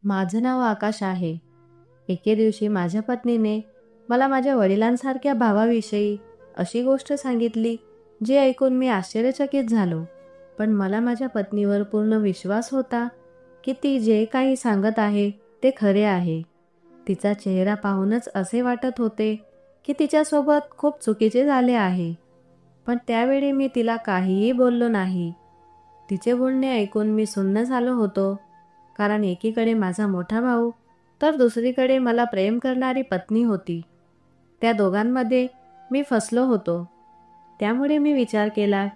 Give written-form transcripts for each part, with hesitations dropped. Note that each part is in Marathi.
माझं नाव आकाश आहे. एके दिवशी माझ्या पत्नीने मला माझ्या वडिलांसारख्या भावाविषयी अशी गोष्ट सांगितली जी ऐकून मी आश्चर्यचकित झालो. पण मला माझ्या पत्नीवर पूर्ण विश्वास होता की ती जे काही सांगत आहे ते खरे आहे. तिचा चेहरा पाहूनच असे वाटत होते की तिच्यासोबत खूप चुकीचे झाले आहे. पण त्यावेळी मी तिला काहीही बोललो नाही. तिचे बोलणे ऐकून मी सुन्न झालो होतो, कारण एकीकडे माझा मोठा भाऊ तर दुसरीकडे मला प्रेम करणारी पत्नी होती. त्या दोघांमध्ये मी फसलो होतो. त्यामुळे मी विचार केला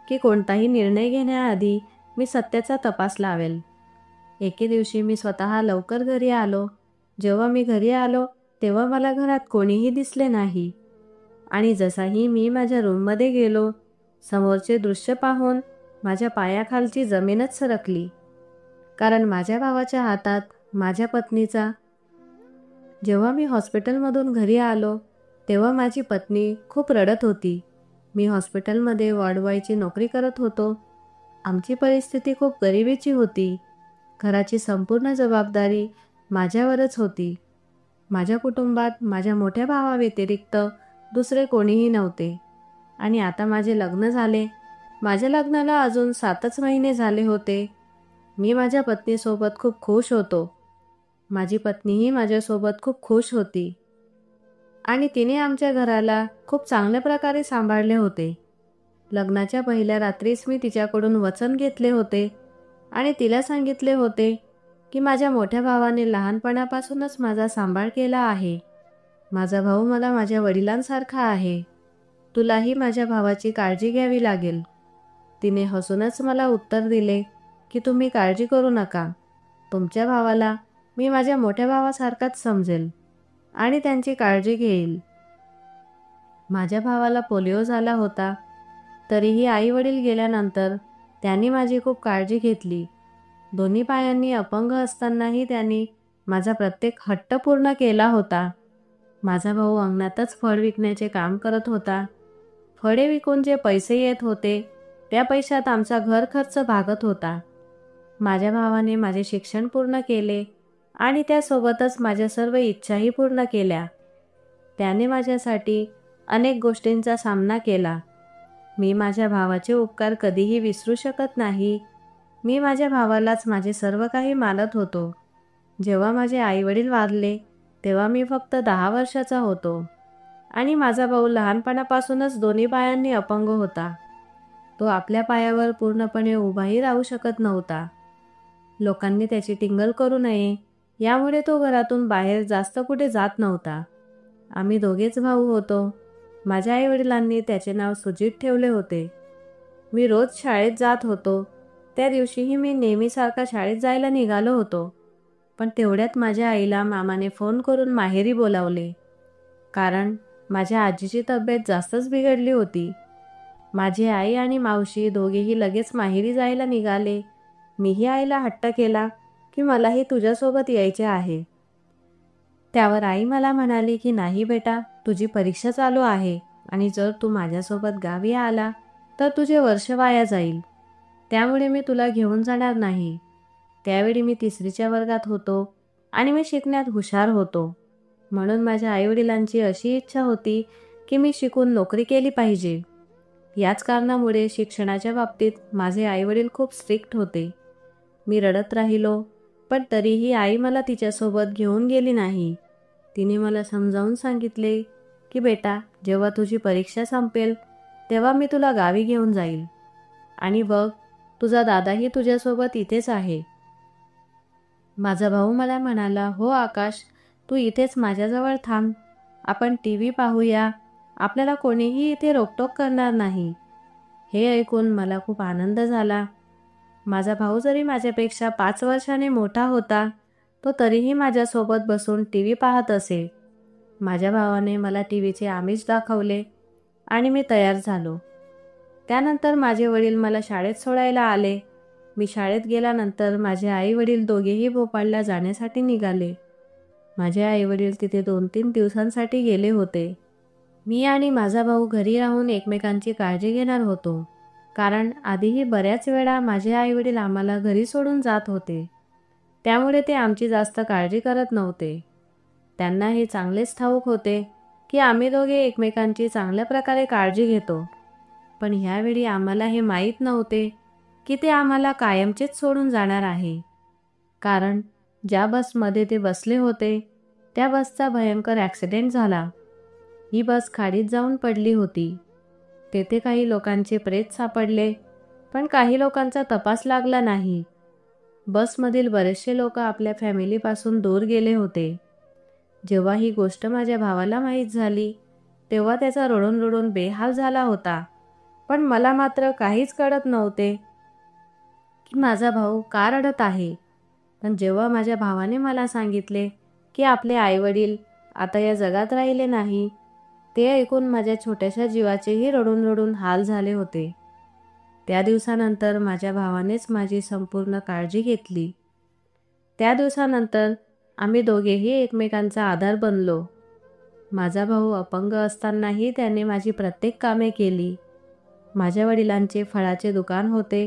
की कोणताही निर्णय घेण्याआधी मी सत्याचा तपास लावेल. एके दिवशी मी स्वतः लवकर घरी आलो. जेव्हा मी घरी आलो तेव्हा मला घरात कोणीही दिसले नाही. आणि जसाही मी माझ्या रूममध्ये गेलो, समोरचे दृश्य पाहून माझ्या पायाखालची जमीनच सरकली. कारण माझ्या भावाच्या हातात माझ्या पत्नीचा. जेव्हा मी हॉस्पिटलमधून घरी आलो तेव्हा माझी पत्नी खूप रडत होती. मी हॉस्पिटलमध्ये वॉर्डबॉयची नोकरी करत होतो. आमची परिस्थिती खूप गरिबीची होती. घराची संपूर्ण जबाबदारी माझ्यावरच होती. माझ्या कुटुंबात माझ्या मोठ्या भावाव्यतिरिक्त दुसरे कोणीही नव्हते. आणि आता माझे लग्न झाले. माझ्या लग्नाला अजून 7च महिने झाले होते. मी माझ्या पत्नीसोबत खूप खुश होतो. माझी पत्नीही माझ्यासोबत खूप खुश होती. आणि तिने आमच्या घराला खूप चांगल्या प्रकारे सांभाळले होते. लग्नाच्या पहिल्या रात्रीच मी तिच्याकडून वचन घेतले होते आणि तिला सांगितले होते की माझ्या मोठ्या भावाने लहानपणापासूनच माझा सांभाळ केला आहे. माझा भाऊ मला माझ्या वडिलांसारखा आहे. तुलाही माझ्या भावाची काळजी घ्यावी लागेल. तिने हसूनच मला उत्तर दिले की तुम्ही काळजी करू नका. तुमच्या भावाला मी माझ्या मोठ्या भावासारखाच समजेल आणि त्यांची काळजी घेईल. माझ्या भावाला पोलिओ झाला होता. तरीही आई वडील गेल्यानंतर त्यांनी माझी खूप काळजी घेतली. दोन्ही पायांनी अपंग असतानाही त्यांनी माझा प्रत्येक हट्ट पूर्ण केला होता. माझा भाऊ अंगणातच फळ विकण्याचे काम करत होता. फळे विकून जे पैसे येत होते त्या पैशात आमचा घर खर्च भागत होता. माझ्या भावाने माझे शिक्षण पूर्ण केले आणि त्यासोबतच माझ्या सर्व इच्छाही पूर्ण केल्या. त्याने माझ्यासाठी अनेक गोष्टींचा सामना केला. मी माझ्या भावाचे उपकार कधीही विसरू शकत नाही. मी माझ्या भावालाच माझे सर्व काही मानत होतो. जेव्हा माझे आईवडील वारले तेव्हा मी फक्त 10 वर्षाचा होतो आणि माझा भाऊ लहानपणापासूनच दोन्ही पायांनी अपंग होता. तो आपल्या पायावर पूर्णपणे उभाही राहू शकत नव्हता. लोकांनी त्याची टिंगल करू नये यामुळे तो घरातून बाहेर जास्त कुठे जात नव्हता. आम्ही दोघेच भाऊ होतो. माझ्या आईवडिलांनी त्याचे नाव सुजित ठेवले होते. मी रोज शाळेत जात होतो. त्या दिवशीही मी नेहमीसारखा शाळेत जायला निघालो होतो. पण तेवढ्यात माझ्या आईला मामाने फोन करून माहेरी बोलावले, कारण माझ्या आजीची तब्येत जास्तच बिघडली होती. माझी आई आणि मावशी दोघेही लगेच माहेरी जायला निघाले. मीही आईला हट्ट केला की मलाही तुझ्यासोबत यायचे आहे. त्यावर आई मला म्हणाली की नाही बेटा, तुझी परीक्षा चालू आहे आणि जर तू माझ्यासोबत गावी आला तर तुझे वर्ष वाया जाईल. त्यामुळे मी तुला घेऊन जाणार नाही. त्यावेळी मी 3रीच्या वर्गात होतो आणि मी शिकण्यात हुशार होतो. म्हणून माझ्या आईवडिलांची अशी इच्छा होती की मी शिकून नोकरी केली पाहिजे. याच कारणामुळे शिक्षणाच्या बाबतीत माझे आईवडील खूप स्ट्रिक्ट होते. मी रडत राहिलो, पण तरीही आई मला तिच्यासोबत घेऊन गेली नाही. तिने मला समजावून सांगितले की बेटा, जेव्हा तुझी परीक्षा संपेल तेव्हा मी तुला गावी घेऊन जाईल. आणि बघ, तुझा दादाही तुझ्यासोबत इथेच आहे. माझा भाऊ मला म्हणाला, हो आकाश, तू इथेच माझ्याजवळ थांब. आपण TV पाहूया. आपल्याला कोणीही इथे रोकटोक करणार नाही. हे ऐकून मला खूप आनंद झाला. माझा भाऊ जरी माझ्यापेक्षा 5 वर्षाने मोठा होता, तो तरीही माझ्यासोबत बसून TV पाहत असे. माझ्या भावाने मला TVचे आमिष दाखवले आणि मी तयार झालो. त्यानंतर माझे वडील मला शाळेत सोडायला आले. मी शाळेत गेल्यानंतर माझे आई वडील दोघेही भोपाळला जाण्यासाठी निघाले. माझे आई वडील तिथे 2-3 दिवसांसाठी गेले होते. मी आणि माझा भाऊ घरी राहून एकमेकांची काळजी घेणार होतो, कारण आधीही बऱ्याच वेळा माझे आई वडील आम्हाला घरी सोडून जात होते. त्यामुळे ते आमची जास्त काळजी करत नव्हते. त्यांना हे चांगलेच ठाऊक होते की आम्ही दोघे एकमेकांची चांगल्या प्रकारे काळजी घेतो. पण ह्यावेळी आम्हाला हे माहीत नव्हते की ते आम्हाला कायमचेच सोडून जाणार आहे. कारण ज्या बसमध्ये ते बसले होते त्या बसचा भयंकर ॲक्सिडेंट झाला. ही बस खाडीत जाऊन पडली होती. तेथे काही लोकांचे प्रेत सापडले, पण काही लोकांचा तपास लागला नाही. बसमधील बरेचसे लोक आपल्या फॅमिलीपासून दूर गेले होते. जेव्हा ही गोष्ट माझ्या भावाला माहीत झाली तेव्हा त्याचा रडून रडून बेहाल झाला होता. पण मला मात्र काहीच कळत नव्हते की माझा भाऊ का रडत आहे. पण जेव्हा माझ्या भावाने मला सांगितले की आपले आईवडील आता या जगात राहिले नाही, ते ऐकून माझ्या छोट्याशा जीवाचेही रडून रडून हाल झाले होते. त्या दिवसानंतर माझ्या भावानेच माझी संपूर्ण काळजी घेतली. त्या दिवसानंतर आम्ही दोघेही एकमेकांचा आधार बनलो. माझा भाऊ अपंग असतानाही त्याने माझी प्रत्येक कामे केली. माझ्या वडिलांचे फळाचे दुकान होते,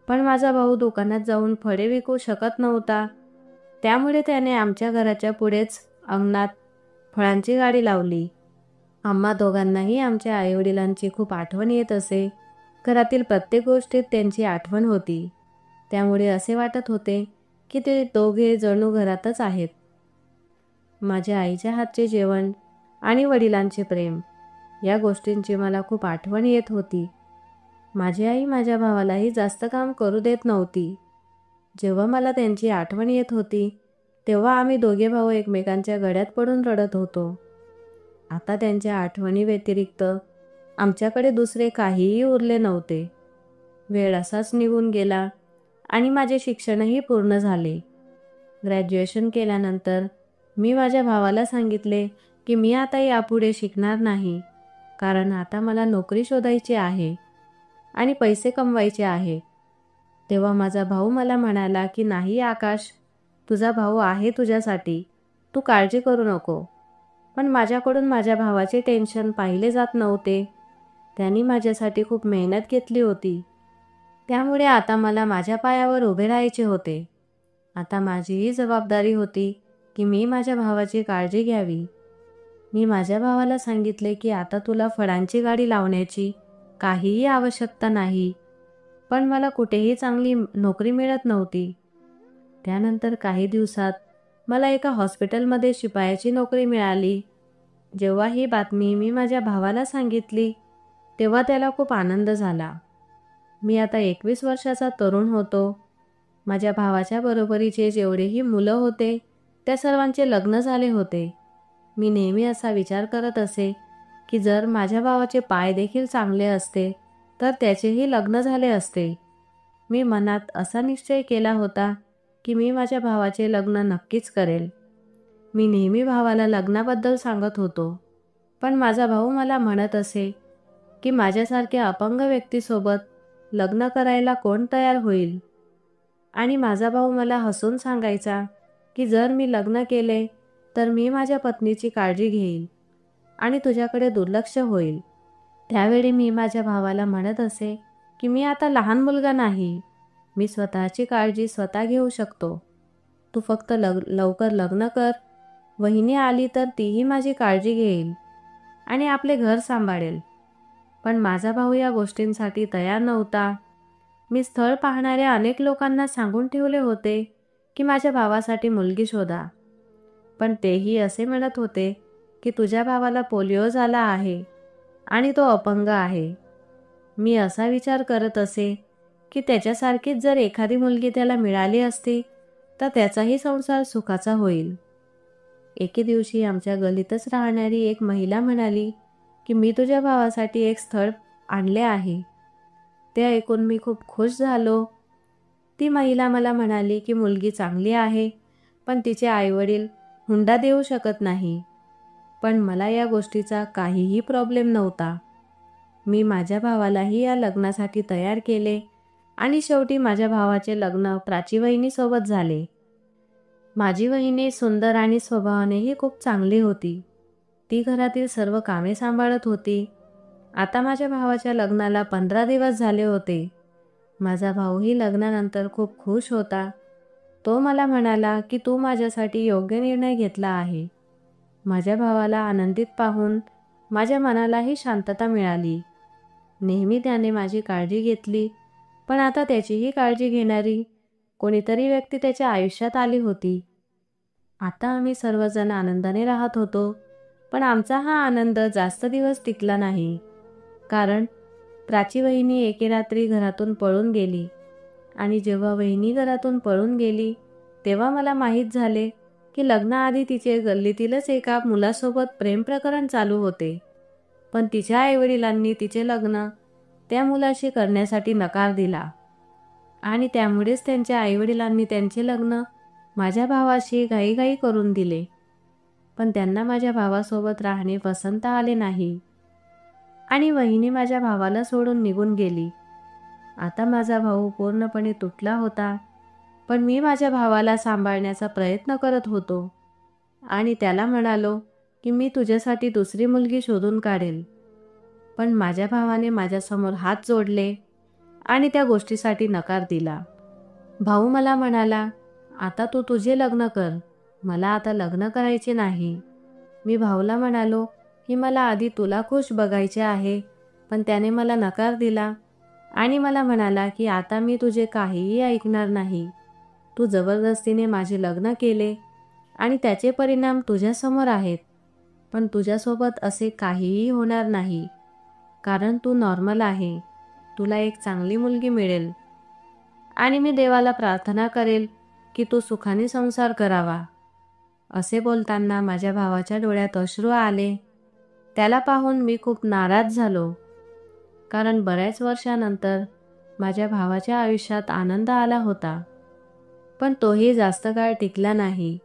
पण माझा भाऊ दुकानात जाऊन फळे विकू शकत नव्हता. त्यामुळे त्याने आमच्या घराच्या पुढेच अंगणात फळांची गाडी लावली. आम्हा दोघांनाही आमच्या आईवडिलांची खूप आठवण येत असे. घरातील प्रत्येक गोष्टीत त्यांची आठवण होती. त्यामुळे असे वाटत होते की ते दोघे जणू घरातच आहेत. माझ्या आईच्या हातचे जेवण आणि वडिलांचे प्रेम या गोष्टींची मला खूप आठवण येत होती. माझी आई माझ्या भावालाही जास्त काम करू देत नव्हती. जेव्हा मला त्यांची आठवण येत होती तेव्हा आम्ही दोघे भाऊ एकमेकांच्या गळ्यात पडून रडत होतो. आता त्यांच्या आठवणी व्यतिरिक्त आमच्याकडे दुसरे काहीही उरले नव्हते. वेळ असाच निघून गेला आणि माझे शिक्षणही पूर्ण झाले. ग्रॅज्युएशन केल्यानंतर मी माझ्या भावाला सांगितले की मी आता यापुढे शिकणार नाही, कारण आता मला नोकरी शोधायची आहे आणि पैसे कमवायचे आहे. तेव्हा माझा भाऊ मला म्हणाला की नाही आकाश, तुझा भाऊ आहे तुझ्यासाठी, तू काळजी करू नको. पण माझ्याकडून माझ्या भावाचे टेन्शन पाहिले जात नव्हते. त्यांनी माझ्यासाठी खूप मेहनत घेतली होती. त्यामुळे आता मला माझ्या पायावर उभे राहायचे होते. आता माझीही जबाबदारी होती की मी माझ्या भावाची काळजी घ्यावी. मी माझ्या भावाला सांगितले की आता तुला फळांची गाडी लावण्याची काहीही आवश्यकता नाही. पण मला कुठेही चांगली नोकरी मिळत नव्हती. त्यानंतर काही दिवसात मला एका हॉस्पिटलमध्ये शिपायाची नोकरी मिळाली. जेव्हा ही बातमी मी माझ्या भावाला सांगितली तेव्हा त्याला खूप आनंद झाला. मी आता 21 वर्षाचा तरुण होतो. माझ्या भावाच्या बरोबरीचे जेवढेही मुलं होते त्या सर्वांचे लग्न झाले होते. मी नेहमी असा विचार करत असे की जर माझ्या भावाचे पाय देखील चांगले असते तर त्याचेही लग्न झाले असते. मी मनात असा निश्चय केला होता की मी माझ्या भावाचे लग्न नक्कीच करेल. मी नेहमी भावाला लग्नाबद्दल सांगत होतो, पण माझा भाऊ मला म्हणत असे की माझ्यासारख्या अपंग व्यक्तीसोबत लग्न करायला कोण तयार होईल. आणि माझा भाऊ मला हसून सांगायचा की जर मी लग्न केले तर मी माझ्या पत्नीची काळजी घेईन आणि तुझ्याकडे दुर्लक्ष होईल. त्यावेळी मी माझ्या भावाला म्हणत असे की मी आता लहान मुलगा नाही, मी स्वतःची काळजी स्वतः घेऊ शकतो. तू फक्त लवकर लग्न कर. वहिनी आली तर तीही माझी काळजी घेईल आणि आपले घर सांभाळेल. पण माझा भाऊ या गोष्टींसाठी तयार नव्हता. मी स्थळ पाहणाऱ्या अनेक लोकांना सांगून ठेवले होते की माझ्या भावासाठी मुलगी शोधा. पण तेही असे म्हणत होते की तुझ्या भावाला पोलिओ झाला आहे आणि तो अपंग आहे. मी असा विचार करत असे की त्याच्यासारखीच जर एखादी मुलगी त्याला मिळाली असती तर त्याचाही संसार सुखाचा होईल. एके दिवशी आमच्या गलीतच राहणारी एक महिला म्हणाली की मी तुझ्या भावासाठी एक स्थळ आणले आहे. ते ऐकून मी खूप खुश झालो. ती महिला मला म्हणाली की मुलगी चांगली आहे, पण तिचे आईवडील हुंडा देऊ शकत नाही. पण मला या गोष्टीचा काहीही प्रॉब्लेम नव्हता. मी माझ्या भावालाही या लग्नासाठी तयार केले आणि शेवटी माझ्या भावाचे लग्न प्राची वहिनीसोबत झाले. माझी वहिनी सुंदर आणि स्वभावानेही खूप चांगली होती. ती घरातील सर्व कामे सांभाळत होती. आता माझ्या भावाच्या लग्नाला 15 दिवस झाले होते. माझा भाऊही लग्नानंतर खूप खुश होता. तो मला म्हणाला की तू माझ्यासाठी योग्य निर्णय घेतला आहे. माझ्या भावाला आनंदित पाहून माझ्या मनालाही शांतता मिळाली. नेहमी त्याने माझी काळजी घेतली, पण आता त्याचीही काळजी घेणारी कोणीतरी व्यक्ती त्याच्या आयुष्यात आली होती. आता आम्ही सर्वजण आनंदाने राहत होतो, पण आमचा हा आनंद जास्त दिवस टिकला नाही. कारण प्राची वहिनी एके रात्री घरातून पळून गेली आणि जेव्हा वहिनी घरातून पळून गेली तेव्हा मला माहीत झाले की लग्नाआधी तिचे गल्लीतीलच एका मुलासोबत प्रेम प्रकरण चालू होते. पण तिच्या आईवडिलांनी तिचे लग्न त्या मुलाशी करण्यासाठी नकार दिला आणि त्यामुळेच त्यांच्या आईवडिलांनी त्यांचे लग्न माझ्या भावाशी घाईघाई करून दिले. पण त्यांना माझ्या भावासोबत राहणे पसंत आले नाही आणि वहिनी माझ्या भावाला सोडून निघून गेली. आता माझा भाऊ पूर्णपणे तुटला होता, पण मी माझ्या भावाला सांभाळण्याचा प्रयत्न करत होतो आणि त्याला म्हणालो की मी तुझ्यासाठी दुसरी मुलगी शोधून काढेल. पण माझ्या भावाने माझ्यासमोर हात जोडले आणि त्या गोष्टीसाठी नकार दिला. भाऊ मला म्हणाला, आता तू तुझे लग्न कर, मला आता लग्न करायचे नाही. मी भाऊला म्हणालो की मला आधी तुला खुश बघायचे आहे, पण त्याने मला नकार दिला आणि मला म्हणाला की आता मी तुझे काहीही ऐकणार नाही. तू जबरदस्तीने माझे लग्न केले आणि त्याचे परिणाम तुझ्यासमोर आहेत. पण तुझ्यासोबत असे काहीही होणार नाही, कारण तू नॉर्मल आहे. तुला एक चांगली मुलगी मिळेल आणि मी देवाला प्रार्थना करेल की तू सुखाने संसार करावा. असे बोलताना माझ्या भावाच्या डोळ्यात अश्रू आले. त्याला पाहून मी खूप नाराज झालो, कारण बऱ्याच वर्षानंतर माझ्या भावाच्या आयुष्यात आनंद आला होता, पण तोही जास्त काळ टिकला नाही.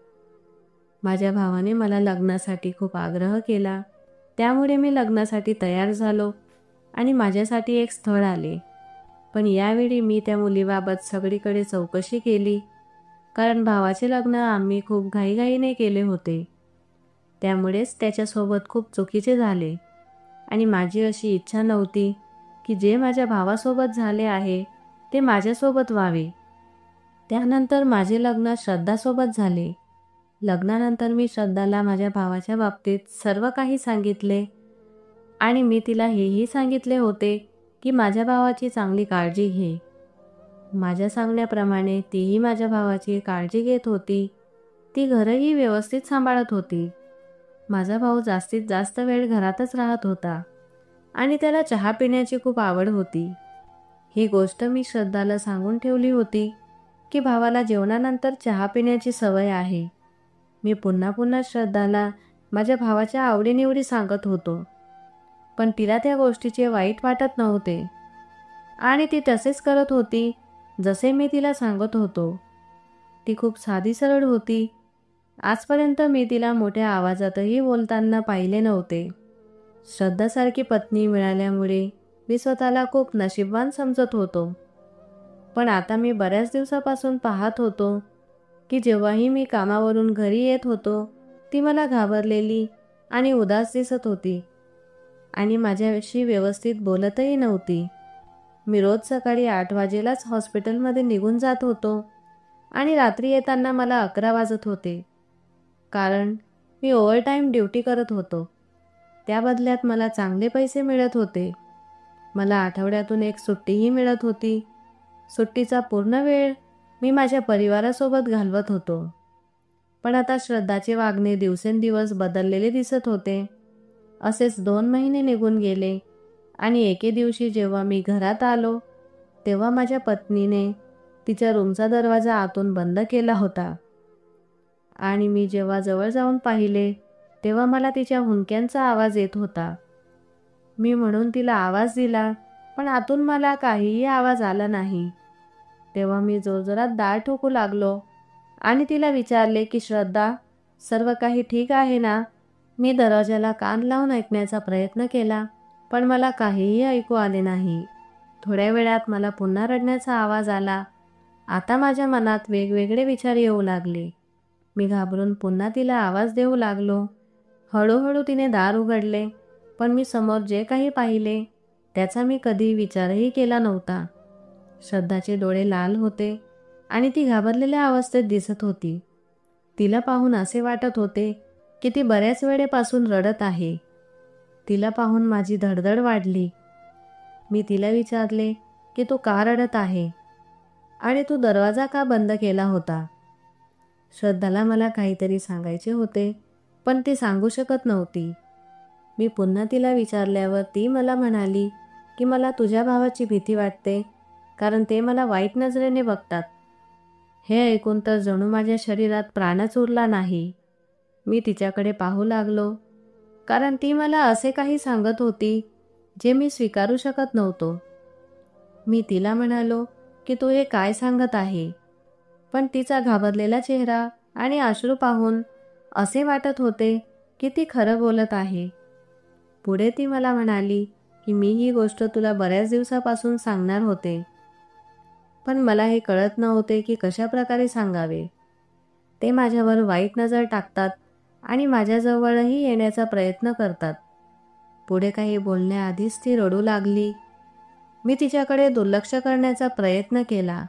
माझ्या भावाने मला लग्नासाठी खूप आग्रह केला, त्यामुळे मी लग्नासाठी तयार झालो आणि माझ्यासाठी एक स्थळ आले. पण यावेळी मी त्या मुलीबाबत सगळीकडे चौकशी केली, कारण भावाचे लग्न आम्ही खूप घाईघाईने केले होते. त्यामुळेच त्याच्यासोबत खूप चुकीचे झाले आणि माझी अशी इच्छा नव्हती की जे माझ्या भावासोबत झाले आहे ते माझ्यासोबत व्हावे. त्यानंतर माझे लग्न श्रद्धासोबत झाले. लग्नानंतर मी श्रद्धाला माझ्या भावाच्या बाबतीत सर्व काही सांगितले आणि मी तिला हेही सांगितले होते की माझ्या भावाची चांगली काळजी घे. माझ्या सांगण्याप्रमाणे तीही माझ्या भावाची काळजी घेत होती. ती घरही व्यवस्थित सांभाळत होती. माझा भाऊ जास्तीत जास्त वेळ घरातच राहत होता आणि त्याला चहा पिण्याची खूप आवड होती. ही गोष्ट मी श्रद्धाला सांगून ठेवली होती की भावाला जेवणानंतर चहा पिण्याची सवय आहे. मी पुन्हा पुन्हा श्रद्धाला माझ्या भावाच्या आवडीनिवडी सांगत होतो, पण तिला त्या गोष्टीचे वाईट वाटत नव्हते आणि ती तसेच करत होती जसे मी तिला सांगत होतो. ती खूप साधी सरळ होती. आजपर्यंत मी तिला मोठ्या आवाजातही बोलताना पाहिले नव्हते. श्रद्धासारखी पत्नी मिळाल्यामुळे मी स्वतःला खूप नशीबवान समजत होतो. पण आता मी बऱ्याच दिवसापासून पाहत होतो की जेव्हाही मी कामावरून घरी येत होतो ती मला घाबरलेली आणि उदास दिसत होती आणि माझ्याशी व्यवस्थित बोलतही नव्हती. मी रोज सकाळी 8 वाजेलाच हॉस्पिटलमध्ये निघून जात होतो आणि रात्री येताना मला 11 वाजत होते, कारण मी ओव्हरटाईम ड्युटी करत होतो. त्या बदल्यात मला चांगले पैसे मिळत होते. मला आठवड्यातून एक सुट्टीही मिळत होती. सुट्टीचा पूर्ण वेळ मी माझ्या परिवारासोबत घालवत होतो. पण आता श्रद्धाचे वागणे दिवसेंदिवस बदललेले दिसत होते. असेच 2 महिने निघून गेले आणि एके दिवशी जेव्हा मी घरात आलो तेव्हा माझ्या पत्नीने तिच्या रूमचा दरवाजा आतून बंद केला होता आणि मी जेव्हा जवळ जाऊन पाहिले तेव्हा मला तिच्या हुंदक्यांचा आवाज येत होता. मी म्हणून तिला आवाज दिला, पण आतून मला काहीही आवाज आला नाही. तेव्हा मी जोरजोरात दार ठोकू लागलो आणि तिला विचारले की श्रद्धा, सर्व काही ठीक आहे ना? मी दरवाजाला कान लावून ऐकण्याचा प्रयत्न केला, पण मला काहीही ऐकू आले नाही. थोड्या वेळात मला पुन्हा रडण्याचा आवाज आला. आता माझ्या मनात वेगवेगळे विचार येऊ लागले. मी घाबरून पुन्हा तिला आवाज देऊ लागलो. हळूहळू तिने दार उघडले, पण मी समोर जे काही पाहिले त्याचा मी कधी विचारही केला नव्हता. श्रद्धाचे डोळे लाल होते आणि ती घाबरलेल्या अवस्थेत दिसत होती. तिला पाहून असे वाटत होते की ती बऱ्याच वेळेपासून रडत आहे. तिला पाहून माझी धडधड वाढली. मी तिला विचारले की तू का रडत आहे आणि तू दरवाजा का बंद केला होता. श्रद्धाला मला काहीतरी सांगायचे होते, पण ती सांगू शकत नव्हती. मी पुन्हा तिला विचारल्यावर ती मला म्हणाली की मला तुझ्या भावाची भीती वाटते, कारण ते मला वाईट नजरेने बघतात. हे ऐकून तर जणू माझ्या शरीरात प्राणच उरला नाही. मी तिच्याकडे पाहू लागलो, कारण ती मला असे काही सांगत होती जे मी स्वीकारू शकत नव्हतो. मी तिला म्हणालो की तू हे काय सांगत आहे, पण तिचा घाबरलेला चेहरा आणि अश्रू पाहून असे वाटत होते की ती खरं बोलत आहे. पुढे ती मला म्हणाली की मी ही गोष्ट तुला बऱ्याच दिवसापासून सांगणार होते, पण मला हे कळत नव्हते की कशा प्रकारे सांगावे. ते माझ्यावर वाईट नजर टाकतात आणि माझ्याजवळही येण्याचा प्रयत्न करतात. पुढे काही बोलण्याआधीच ती रडू लागली. मी तिच्याकडे दुर्लक्ष करण्याचा प्रयत्न केला,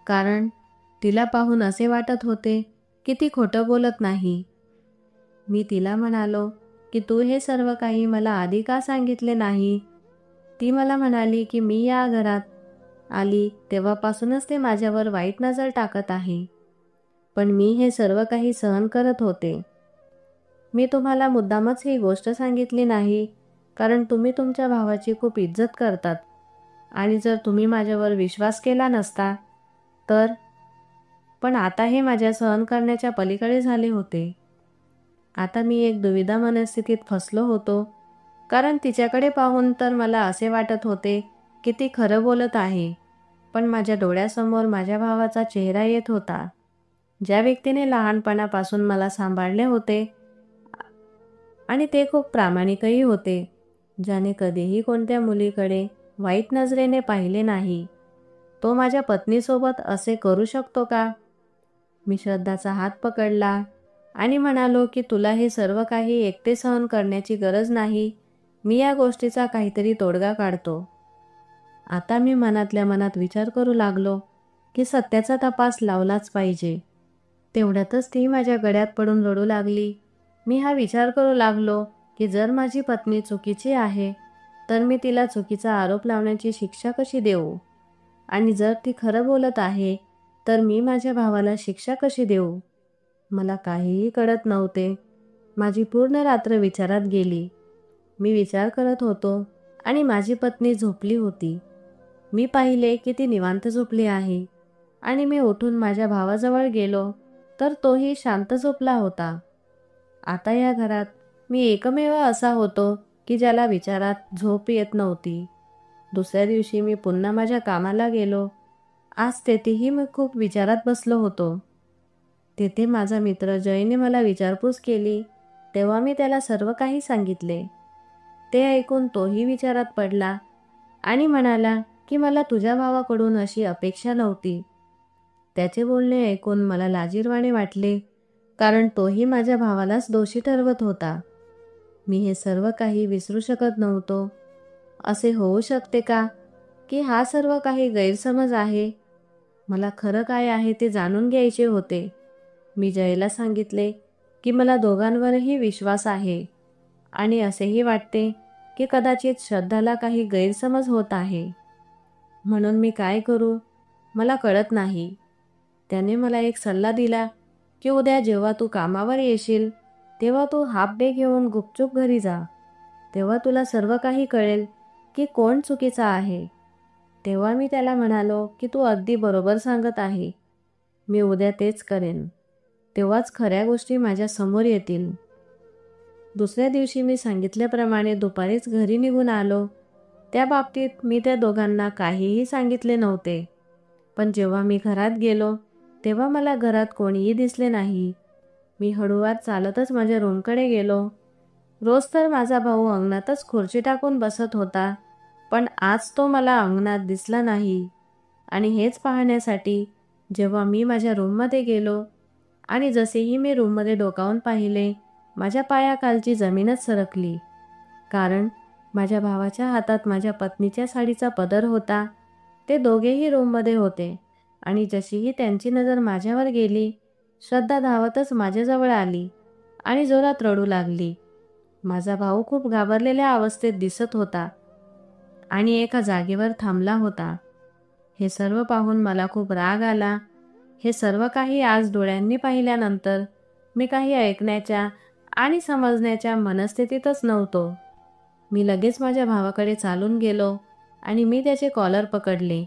कारण तिला पाहून असे वाटत होते की ती खोटं बोलत नाही. मी तिला म्हणालो की तू हे सर्व काही मला आधी का सांगितले नाही. ती मला म्हणाली की मी या घरात आली तेव्हापासूनच ते माझ्यावर वाईट नजर टाकत आहे, पण मी हे सर्व काही सहन करत होते. मी तुम्हाला मुद्दामच ही गोष्ट सांगितली नाही, कारण तुम्ही तुमच्या भावाची खूप इज्जत करतात आणि जर तुम्ही माझ्यावर विश्वास केला नसता तर. पण आता हे माझ्या सहन करण्याच्या पलीकडे झाले होते. आता मी एक दुविधा मनस्थितीत फसलो होतो, कारण तिच्याकडे पाहून तर मला असे वाटत होते की ती खरं बोलत आहे, पण माझ्या डोळ्यासमोर माझ्या भावाचा चेहरा येत होता, ज्या व्यक्तीने लहानपणापासून मला सांभाळले होते आणि ते खूप प्रामाणिकही होते, ज्याने कधीही कोणत्या मुलीकडे वाईट नजरेने पाहिले नाही. तो माझ्या पत्नीसोबत असे करू शकतो का. मी श्रद्धाचा हात पकडला आणि म्हणालो की तुला हे सर्व काही एकटे सहन करण्याची गरज नाही. मी या गोष्टीचा काहीतरी तोडगा काढतो. आता मी मनातल्या मनात विचार करू लागलो की सत्याचा तपास लावलाच पाहिजे. तेवढ्यातच ती माझ्या गळ्यात पडून रडू लागली. मी हा विचार करू लागलो की जर माझी पत्नी चुकीची आहे तर मी तिला चुकीचा आरोप लावण्याची शिक्षा कशी देऊ, आणि जर ती खरं बोलत आहे तर मी माझ्या भावाला शिक्षा कशी देऊ. मला काहीही कळत नव्हते. माझी पूर्ण रात्र विचारात गेली. मी विचार करत होतो आणि माझी पत्नी झोपली होती. मी पाहिले की ती निवांत झोपली आहे आणि मी उठून माझ्या भावाजवळ गेलो तर तोही शांत झोपला होता. आता या घरात मी एकमेव असा होतो की ज्याला विचारात झोप येत नव्हती. दुसऱ्या दिवशी मी पुन्हा माझ्या कामाला गेलो. आज तेथेही मी खूप विचारात बसलो होतो. तेथे माझा मित्र जयने मला विचारपूस केली, तेव्हा मी त्याला सर्व काही सांगितले. ते ऐकून तोही विचारात पडला आणि म्हणाला की मला तुझ्या भावाकडून अशी अपेक्षा नव्हती. त्याचे बोलणे ऐकून मला लाजिरवाणे वाटले, कारण तोही माझ्या भावालाच दोषी ठरवत होता. मी हे सर्व काही विसरू शकत नव्हतो. असे होऊ शकते का की हा सर्व काही गैरसमज आहे. मला खरं काय आहे ते जाणून घ्यायचे होते. मी जयला सांगितले की मला दोघांवरही विश्वास आहे आणि असेही वाटते की कदाचित श्रद्धाला काही गैरसमज होत आहे. म्हणून मी काय करू मला कळत नाही. त्याने मला एक सल्ला दिला की उद्या जेव्हा तू कामावर येशील तेव्हा तू हाफ डे घेऊन गुपचूप घरी जा. तेव्हा तुला सर्व काही कळेल की कोण चुकीचा आहे. तेव्हा मी त्याला म्हणालो की तू अगदी बरोबर सांगत आहे. मी उद्या तेच करेन. तेव्हाच खऱ्या गोष्टी माझ्या समोर येतील. दुसऱ्या दिवशी मी सांगितल्याप्रमाणे दुपारीच घरी निघून आलो. त्या बाबतीत मी त्या दोघांना काहीही सांगितले नव्हते. पण जेव्हा मी घरात गेलो तेव्हा मला घरात कोणीही दिसले नाही. मी हळूवार चालतच माझ्या रूमकडे गेलो. रोज तर माझा भाऊ अंगणातच खुर्ची टाकून बसत होता, पण आज तो मला अंगणात दिसला नाही. आणि हेच पाहण्यासाठी जेव्हा मी माझ्या रूममध्ये गेलो आणि जसेही मी रूममध्ये डोकावून पाहिले, माझ्या पायाखालची जमीनच सरकली, कारण माझ्या भावाच्या हातात माझ्या पत्नीच्या साडीचा पदर होता. ते दोघेही रूममध्ये होते आणि जशीही त्यांची नजर माझ्यावर गेली, श्रद्धा धावतच माझ्याजवळ आली आणि जोरात रडू लागली. माझा भाऊ खूप घाबरलेल्या अवस्थेत दिसत होता आणि एका जागेवर थांबला होता. हे सर्व पाहून मला खूप राग आला. हे सर्व काही आज डोळ्यांनी पाहिल्यानंतर मी काही ऐकण्याच्या आणि समजण्याच्या मनस्थितीतच नव्हतो. मी लगेच माझ्या भावाकडे चालून गेलो आणि मी त्याचे कॉलर पकडले.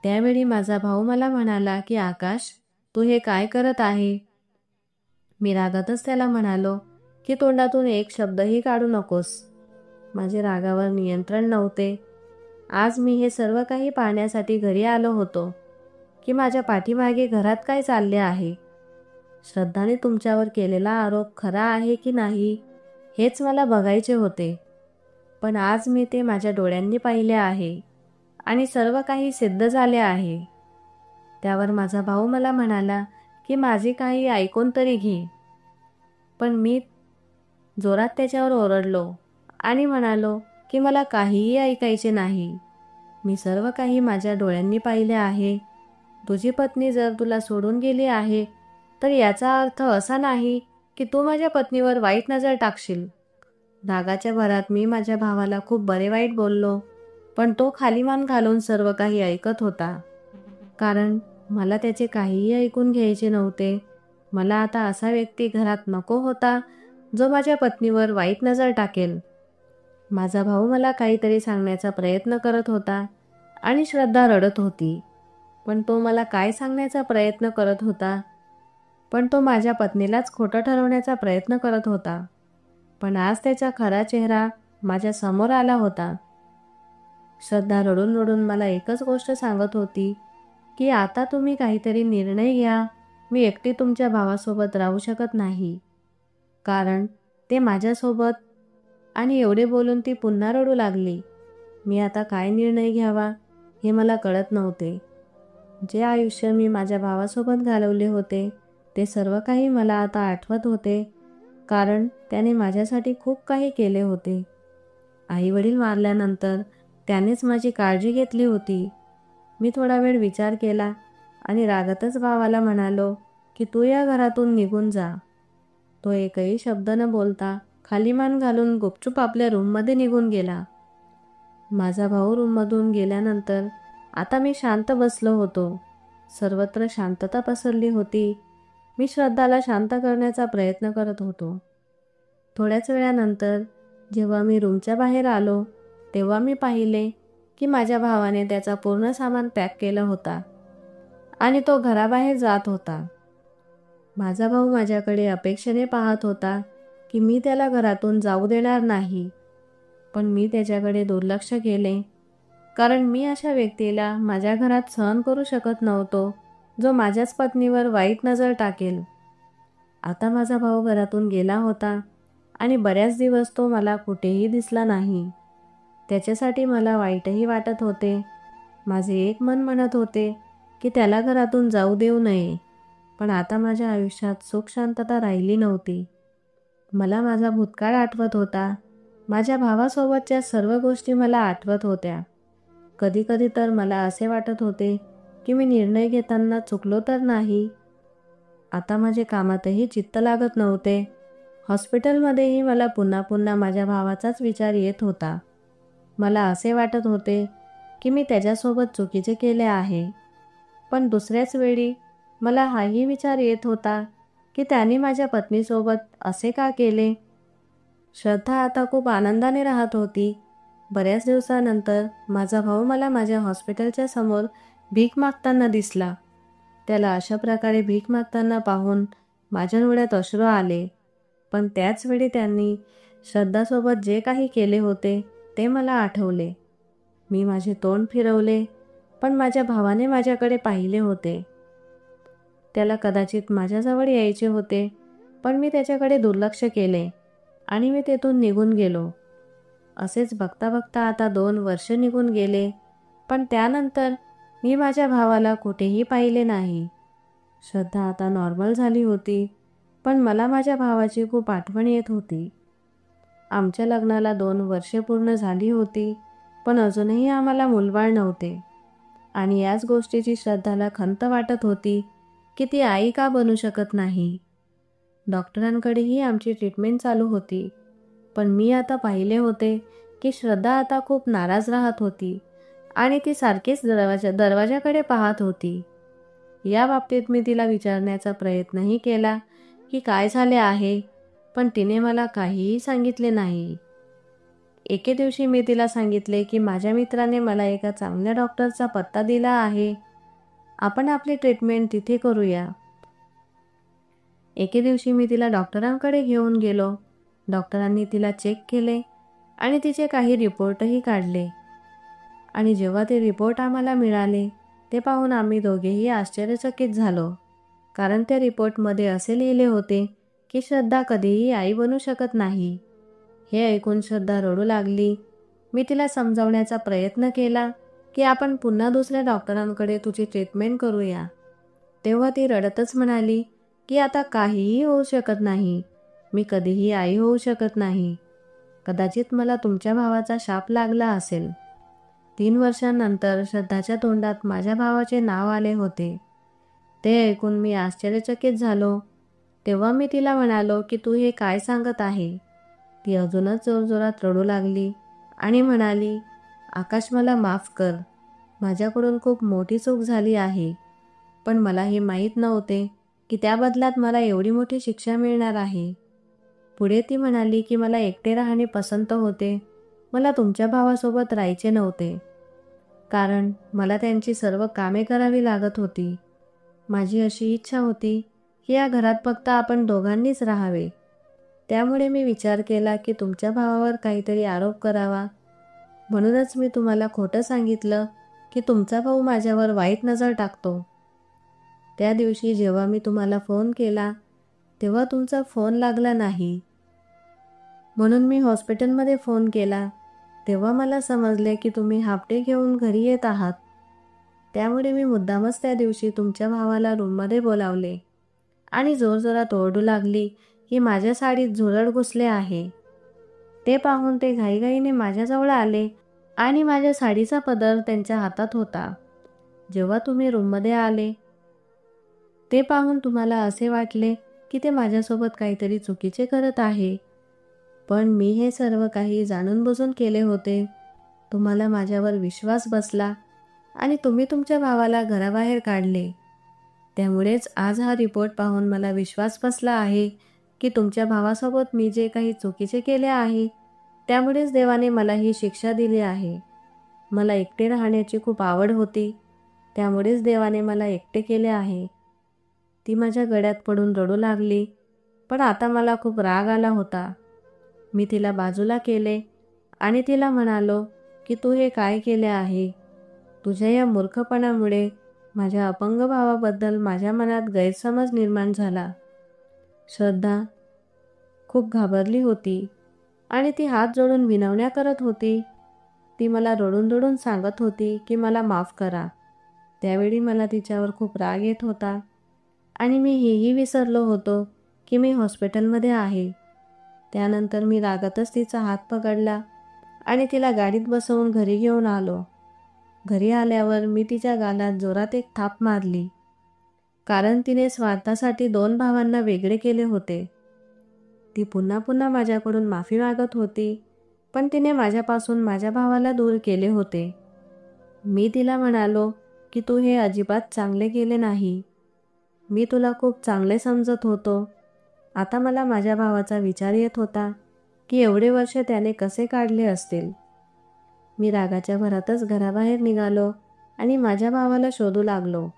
त्यावेळी माझा भाऊ मला म्हणाला की आकाश, तू हे काय करत आहे? मी रागातच त्याला म्हणालो की तोंडातून एक शब्दही काढू नकोस. माझे रागावर नियंत्रण नव्हते. आज मी हे सर्व काही पाहण्यासाठी घरी आलो होतो की माझ्या पाठीमागे घरात काय चालले आहे. श्रद्धाने तुमच्यावर केलेला आरोप खरा आहे की नाही हेच मला बघायचे होते. पण आज मी ते माझ्या डोळ्यांनी पाहिले आहे आणि सर्व काही सिद्ध झाले आहे. त्यावर माझा भाऊ मला म्हणाला की माझे काही ऐकून तरी घे. पण मी जोरात त्याच्यावर ओरडलो आणि म्हणालो की मला काहीही ऐकायचे नाही. मी सर्व काही माझ्या डोळ्यांनी पाहिले आहे. तुझी पत्नी जर तुला सोडून गेली आहे तर याचा अर्थ असा नाही की तू माझ्या पत्नीवर वाईट नजर टाकशील. रागाच्या भरात मी माझ्या भावाला खूप बरे वाईट बोललो, पण तो खाली मान घालून सर्व काही ऐकत होता. कारण मला त्याचे काहीही ऐकून घ्यायचे नव्हते. मला आता असा व्यक्ती घरात नको होता जो माझ्या पत्नीवर वाईट नजर टाकेल. माझा भाऊ मला काहीतरी सांगण्याचा प्रयत्न करत होता आणि श्रद्धा रडत होती. पण तो मला काय सांगण्याचा प्रयत्न करत होता? पण तो माझ्या पत्नीलाच खोटं ठरवण्याचा प्रयत्न करत होता. पण आज त्याचा खरा चेहरा माझ्या समोर आला होता. श्रद्धा रडून रडून मला एकच गोष्ट सांगत होती की आता तुम्ही काहीतरी निर्णय घ्या. मी एकटी तुमच्या भावासोबत राहू शकत नाही, कारण ते माझ्यासोबत. आणि एवढे बोलून ती पुन्हा रडू लागली. मी आता काय निर्णय घ्यावा हे मला कळत नव्हते. जे आयुष्य मी माझ्या भावासोबत घालवले होते ते सर्व काही मला आता आठवत होते, कारण त्याने माझ्यासाठी खूप काही केले होते. आईवडील वारल्यानंतर त्यानेच माझी काळजी घेतली होती. मी थोडा वेळ विचार केला आणि रागातच भावाला म्हणालो की तू या घरातून निघून जा. तो एकही शब्द न बोलता खाली मान घालून गुपचूप आपल्या रूममध्ये निघून गेला. माझा भाऊ रूममधून गेल्यानंतर आता मी शांत बसलो होतो. सर्वत्र शांतता पसरली होती. मी श्रद्धाला शांत करण्याचा प्रयत्न करत होतो. थोड्याच वेळानंतर जेव्हा मी रूमच्या बाहेर आलो तेव्हा मी पाहिले की माझ्या भावाने त्याचा पूर्ण सामान पॅक केलं होता आणि तो घराबाहेर जात होता. माझा भाऊ माझ्याकडे अपेक्षेने पाहत होता की मी त्याला घरातून जाऊ देणार नाही. पण मी त्याच्याकडे दुर्लक्ष केले, कारण मी अशा व्यक्तीला माझ्या घरात सहन करू शकत नव्हतो जो माझ्याच पत्नीवर वाईट नजर टाकेल. आता माझा भाऊ घरातून गेला होता आणि बऱ्याच दिवस तो मला कुठेही दिसला नाही. त्याच्यासाठी मला वाईटही वाटत होते. माझे एक मन म्हणत होते की त्याला घरातून जाऊ देऊ नये. पण आता माझ्या आयुष्यात सुख शांतता राहिली नव्हती. मला माझा भूतकाळ आठवत होता. माझ्या भावासोबतच्या सर्व गोष्टी मला आठवत होत्या. कधीकधी तर मला असे वाटत होते की मी निर्णय घेताना चुकलो तर नाही. आता माझे कामातही चित्त लागत नव्हते. हॉस्पिटलमध्येही मला पुन्हा पुन्हा माझ्या भावाचाच विचार येत होता. मला असे वाटत होते की मी त्याच्यासोबत चुकीचे केले आहे. पण दुसऱ्याच वेळी मला हाही विचार येत होता की त्याने माझ्या पत्नीसोबत असे का केले. श्रद्धा आता खूप आनंदाने राहत होती. बऱ्याच दिवसानंतर माझा भाऊ मला माझ्या हॉस्पिटलच्या समोर भीक मागताना दिसला. त्याला अशा प्रकारे भीक मागताना पाहून माझ्या डोळ्यात अश्रू आले. पण त्याच वेळी त्यांनी श्रद्धासोबत जे काही केले होते ते मला आठवले. मी माझे तोंड फिरवले, पण माझ्या भावाने माझ्याकडे पाहिले होते. त्याला कदाचित माझ्याजवळ यायचे होते, पण मी त्याच्याकडे दुर्लक्ष केले आणि मी तेथून निघून गेलो. असेच बघता बघता आता 2 वर्ष निघून गेले. पण त्यानंतर मी माझ्या भावाला कुठेही पाहिले नाही. श्रद्धा आता नॉर्मल झाली होती, पण मला माझ्या भावाची खूप आठवण येत होती. आमच्या लग्नाला 2 वर्षे पूर्ण झाली होती, पण अजूनही आम्हाला मूलबाळ नव्हते. आणि याच गोष्टीची श्रद्धाला खंत वाटत होती की ती आई का बनू शकत नाही. डॉक्टरांकडेही आमची ट्रीटमेंट चालू होती, पण मी आता पाहिले होते की श्रद्धा आता खूप नाराज राहत होती आणि ती सारखीच दरवाजाकडे पाहत होती. या बाबतीत मी तिला विचारण्याचा प्रयत्नही केला की काय झाले आहे, पण तिने मला काहीही सांगितले नाही. एके दिवशी मी तिला सांगितले की माझ्या मित्राने मला एका चांगल्या डॉक्टरचा पत्ता दिला आहे, आपण आपली ट्रीटमेंट तिथे करूया. एके दिवशी मी तिला डॉक्टरांकडे घेऊन गेलो. डॉक्टरांनी तिला चेक केले आणि तिचे काही रिपोर्टही काढले. आणि जेव्हा ते रिपोर्ट आम्हाला मिळाले ते पाहून आम्ही दोघेही आश्चर्यचकित झालो, कारण त्या रिपोर्टमध्ये असे लिहिले होते की श्रद्धा कधीही आई बनू शकत नाही. हे ऐकून श्रद्धा रडू लागली. मी तिला समजावण्याचा प्रयत्न केला की आपण पुन्हा दुसऱ्या डॉक्टरांकडे तुझी ट्रीटमेंट करूया. तेव्हा ती रडतच म्हणाली की आता काहीही होऊ शकत नाही, मी कधीही आई होऊ शकत नाही. कदाचित मला तुमच्या भावाचा शाप लागला असेल. 3 वर्षांनंतर श्रद्धाच्या तोंडात माझ्या भावाचे नाव आले होते. ते ऐकून मी आश्चर्यचकित झालो. तेव्हा मी तिला म्हणालो की तू हे काय सांगत आहे. ती अजूनच जोरजोरात रडू लागली आणि म्हणाली, आकाश मला माफ कर, माझ्याकडून खूप मोठी चूक झाली आहे, पण मला हे माहीत नव्हते की त्या बदल्यात मला एवढी मोठी शिक्षा मिळणार आहे. पुढे ती म्हणाली की मला एकटे राहणे पसंत होते, मला तुमच्या भावासोबत राहायचे नव्हते, कारण मला त्यांची सर्व कामे करावी लागत होती. माझी अशी इच्छा होती की या घरात फक्त आपण दोघांनीच राहावे. त्यामुळे मी विचार केला की तुमच्या भावावर काहीतरी आरोप करावा. म्हणूनच मी तुम्हाला खोटं सांगितलं की तुमचा भाऊ माझ्यावर वाईट नजर टाकतो. त्या दिवशी जेव्हा मी तुम्हाला फोन केला तेव्हा तुमचा फोन लागला नाही, म्हणून मी हॉस्पिटलमध्ये फोन केला. तेव्हा मला समजले की तुम्ही हाफ डे घेऊन घरी येत आहात. त्यामुळे मी मुद्दामच त्या दिवशी तुमच्या भावाला रूममध्ये बोलावले आणि जोरजोरात ओरडू लागली की माझ्या साडीत झुरळ घुसले आहे. ते पाहून ते घाईघाईने माझ्याजवळ आले आणि माझ्या साडीचा पदर त्यांच्या हातात होता. जेव्हा तुम्ही रूममध्ये आले ते पाहून तुम्हाला असे वाटले की ते माझ्यासोबत काहीतरी चुकीचे करत आहे, पण मी हे सर्व काही जाणून बुजून केले होते. तुम्हाला माझ्यावर विश्वास बसला आणि तुम्ही तुमच्या भावाला घराबाहेर काढले. त्यामुळेच आज हा रिपोर्ट पाहून मला विश्वास बसला आहे की तुमच्या भावासोबत मी जे काही चुकीचे केले आहे त्यामुळेच देवाने मला ही शिक्षा दिली आहे. मला एकटे राहण्याची खूप आवड होती, त्यामुळेच देवाने मला एकटे केले आहे. ती माझ्या गळ्यात पडून रडू लागली, पण आता मला खूप राग आला होता. मी तिला बाजूला केले आणि तिला म्हणालो की तू हे काय केले आहे. तुझ्या या मूर्खपणामुळे माझ्या अपंग भावाबद्दल माझ्या मनात गैरसमज निर्माण झाला. श्रद्धा खूप घाबरली होती आणि ती हात जोडून विनवण्या करत होती. ती मला रडून रडून सांगत होती की मला माफ करा. त्यावेळी मला तिच्यावर खूप राग येत होता आणि मी हेही विसरलो होतो की मी हॉस्पिटलमध्ये आहे. त्यानंतर मी रागातच तिचा हात पकडला आणि तिला गाडीत बसवून घरी घेऊन आलो. घरी आल्यावर मी तिच्या गालात जोरात एक थाप मारली, कारण तिने स्वार्थासाठी 2 भावांना वेगळे केले होते. ती पुन्हा पुन्हा माझ्याकडून माफी मागत होती, पण तिने माझ्यापासून माझ्या भावाला दूर केले होते. मी तिला म्हणालो की तू हे अजिबात चांगले केले नाही. मी तुला खूप चांगले समजत होतो. आता मला माझ्या भावाचा विचार येत होता की एवढे वर्ष त्याने कसे काढले असतील. मी रागाच्या भरातच घराबाहेर निघालो आणि माझ्या भावाला शोधू लागलो.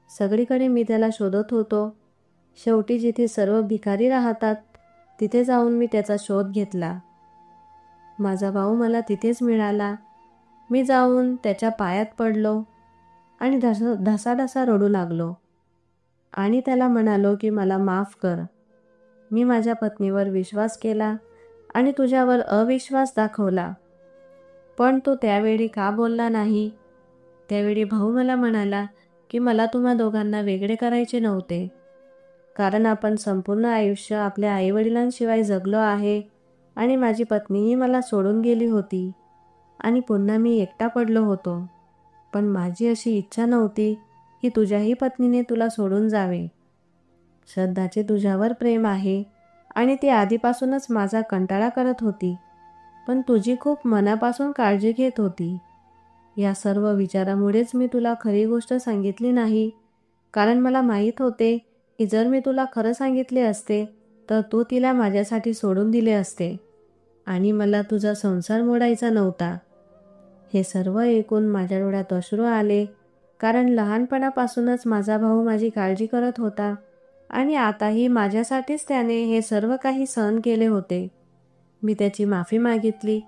सगळीकडे मी त्याला शोधत होतो. शेवटी जिथे सर्व भिकारी राहतात तिथे जाऊन मी त्याचा शोध घेतला. माझा भाऊ मला तिथेच मिळाला. मी जाऊन त्याच्या पायात पडलो आणि ढसाढसा रडू लागलो आणि त्याला म्हणालो की मला माफ कर. मी माझ्या पत्नीवर विश्वास केला आणि तुझ्यावर अविश्वास दाखवला, पण तू त्यावेळी का बोलला नाही. त्यावेळी भाऊ मला म्हणाला की मला तुम्हा दोघांना वेगळे करायचे नव्हते, कारण आपण संपूर्ण आयुष्य आपल्या आईवडिलांशिवाय जगलो आहे आणि माझी पत्नीही मला सोडून गेली होती आणि पुन्हा मी एकटा पडलो होतो. पण माझी अशी इच्छा नव्हती की तुझ्याही पत्नीने तुला सोडून जावे. श्रद्धाचे तुझ्यावर प्रेम आहे आणि ती आधीपासूनच माझा कंटाळा करत होती, पण तुझी खूप मनापासून काळजी घेत होती. या सर्व विचारामुळेच मी तुला खरी गोष्ट सांगितली नाही, कारण मला माहीत होते की जर मी तुला खरं सांगितले असते तर तू तिला माझ्यासाठी सोडून दिले असते आणि मला तुझा संसार मोडायचा नव्हता. हे सर्व ऐकून माझ्या डोळ्यात अश्रू आले, कारण लहानपणापासूनच माझा भाऊ माझी काळजी करत होता आणि आताही माझ्यासाठीच त्याने हे सर्व काही सहन केले होते. मी त्याची माफी मागितली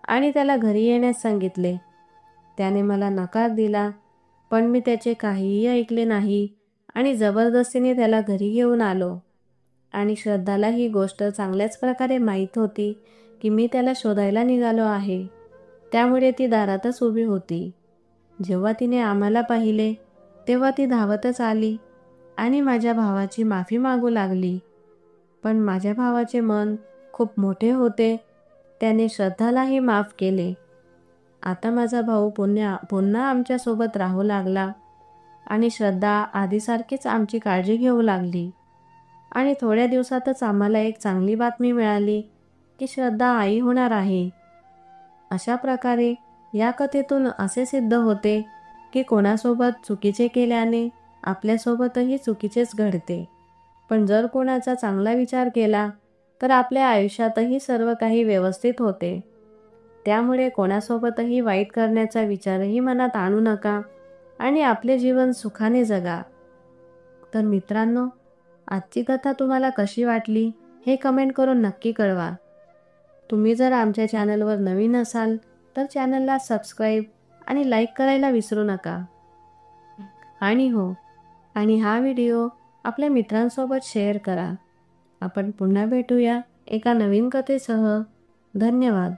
आणि त्याला घरी येण्यास सांगितले. त्याने मला नकार दिला, पण मी त्याचे काहीही ऐकले नाही आणि जबरदस्तीने त्याला घरी घेऊन आलो. आणि श्रद्धाला ही गोष्ट चांगल्याच प्रकारे माहीत होती की मी त्याला शोधायला निघालो आहे, त्यामुळे ती दारातच उभी होती. जेव्हा तिने आम्हाला पाहिले तेव्हा ती धावतच आली आणि माझ्या भावाची माफी मागू लागली. पण माझ्या भावाचे मन खूप मोठे होते. त्याने श्रद्धालाही माफ केले. आता माझा भाऊ पुन्हा आमच्यासोबत राहू लागला आणि श्रद्धा आधीसारखीच आमची काळजी घेऊ लागली. आणि थोड्या दिवसातच आम्हाला एक चांगली बातमी मिळाली की श्रद्धा आई होणार आहे. अशा प्रकारे या कथेतून असे सिद्ध होते की कोणासोबत चुकीचे केल्याने आपल्यासोबतही चुकीचेच घडते, पण जर कोणाचा चांगला विचार केला तर आपल्या आयुष्यातही सर्व काही व्यवस्थित होते. त्यामुळे कोणासोबतही वाईट करण्याचा विचारही मनात आणू नका आणि आपले जीवन सुखाने जगा. तर मित्रांनो, आजची कथा तुम्हाला कशी वाटली हे कमेंट करून नक्की कळवा. तुम्ही जर आमच्या चॅनलवर नवीन असाल तर चॅनलला सबस्क्राईब आणि लाईक करायला विसरू नका. आणि हो, आणि हा व्हिडिओ आपल्या मित्रांसोबत शेअर करा. आपण पुन्हा भेटूया एका नवीन कथेसह. धन्यवाद.